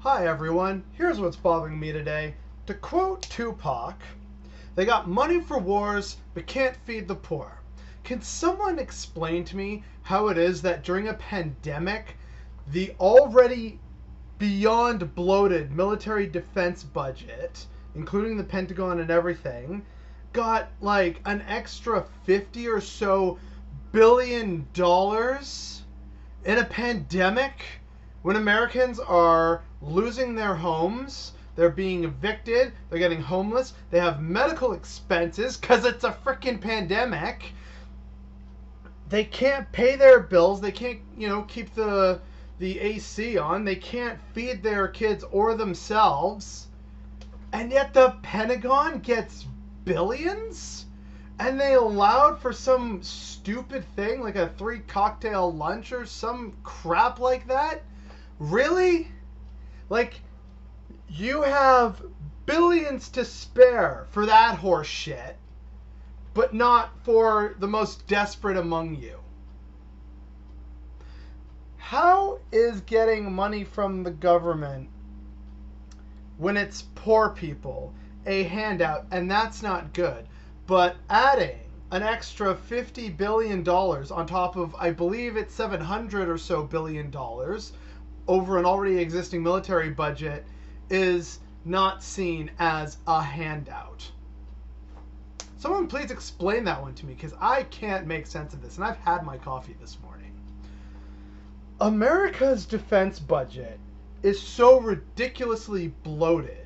Hi everyone, here's what's bothering me today. To quote Tupac, they got money for wars but can't feed the poor. Can someone explain to me how it is that during a pandemic, the already beyond bloated military defense budget, including the Pentagon and everything, got like an extra 50 or so billion dollars in a pandemic when Americans are losing their homes, they're being evicted, they're getting homeless, they have medical expenses because it's a freaking pandemic. They can't pay their bills, they can't, keep the AC on, they can't feed their kids or themselves. And yet the Pentagon gets billions? And they allowed for some stupid thing like a 3-cocktail lunch or some crap like that? Really? Like, you have billions to spare for that horse shit, but not for the most desperate among you. How is getting money from the government when it's poor people a handout? And that's not good. But adding an extra $50 billion on top of, I believe it's $700 or so billion over an already existing military budget is not seen as a handout. Someone please explain that one to me, because I can't make sense of this, and I've had my coffee this morning. America's defense budget is so ridiculously bloated.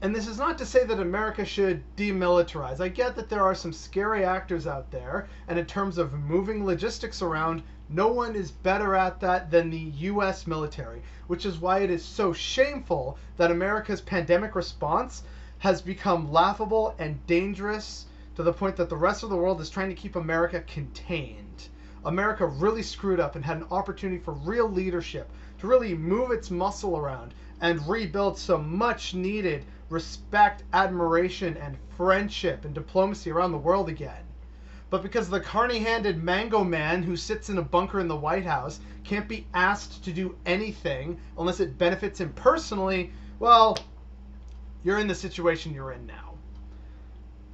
And this is not to say that America should demilitarize. I get that there are some scary actors out there, and in terms of moving logistics around, no one is better at that than the US military, which is why it is so shameful that America's pandemic response has become laughable and dangerous to the point that the rest of the world is trying to keep America contained. America really screwed up and had an opportunity for real leadership to really move its muscle around and rebuild some much needed respect, admiration, and friendship and diplomacy around the world again. But because the carny-handed mango man who sits in a bunker in the White House can't be asked to do anything unless it benefits him personally, well, you're in the situation you're in now.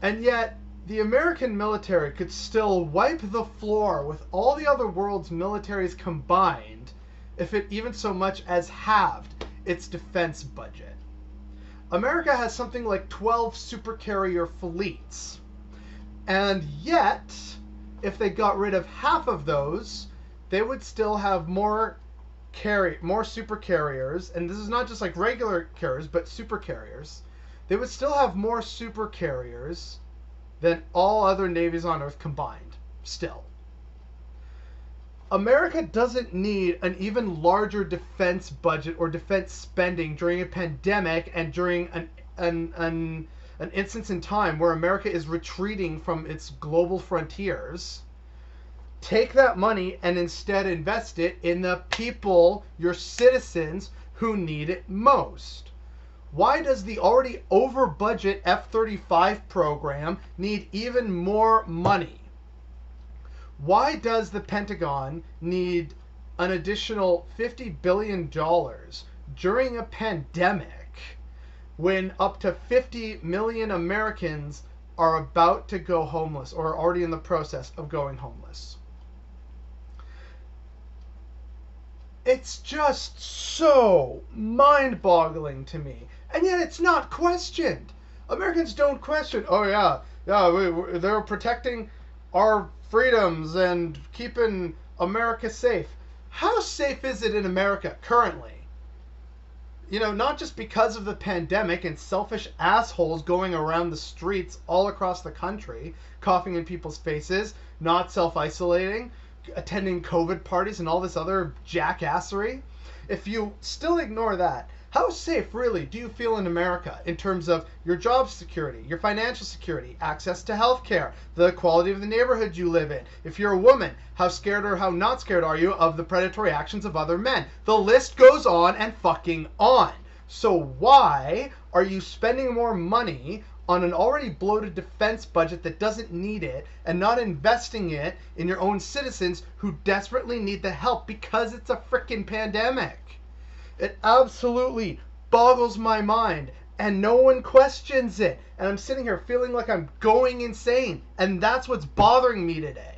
And yet, the American military could still wipe the floor with all the other world's militaries combined if it even so much as halved its defense budget. America has something like 12 supercarrier fleets. And yet, if they got rid of half of those, they would still have more supercarriers, and this is not just like regular carriers, but supercarriers. They would still have more supercarriers than all other navies on Earth combined, still. America doesn't need an even larger defense budget or defense spending during a pandemic and during an instance in time where America is retreating from its global frontiers. Take that money and instead invest it in the people, your citizens, who need it most. Why does the already over budget F-35 program need even more money? Why does the Pentagon need an additional $50 billion during a pandemic when up to 50 million Americans are about to go homeless or are already in the process of going homeless? It's just so mind-boggling to me. And yet it's not questioned. Americans don't question, oh yeah, they're protecting our freedoms and keeping America safe. How safe is it in America currently? Not just because of the pandemic and selfish assholes going around the streets all across the country, coughing in people's faces, not self-isolating, attending COVID parties and all this other jackassery. If you still ignore that, how safe really do you feel in America in terms of your job security, your financial security, access to health care, the quality of the neighborhood you live in? If you're a woman, how scared or how not scared are you of the predatory actions of other men? The list goes on and fucking on. So why are you spending more money on an already bloated defense budget that doesn't need it and not investing it in your own citizens who desperately need the help because it's a frickin' pandemic? It absolutely boggles my mind, and no one questions it. And I'm sitting here feeling like I'm going insane, and that's what's bothering me today.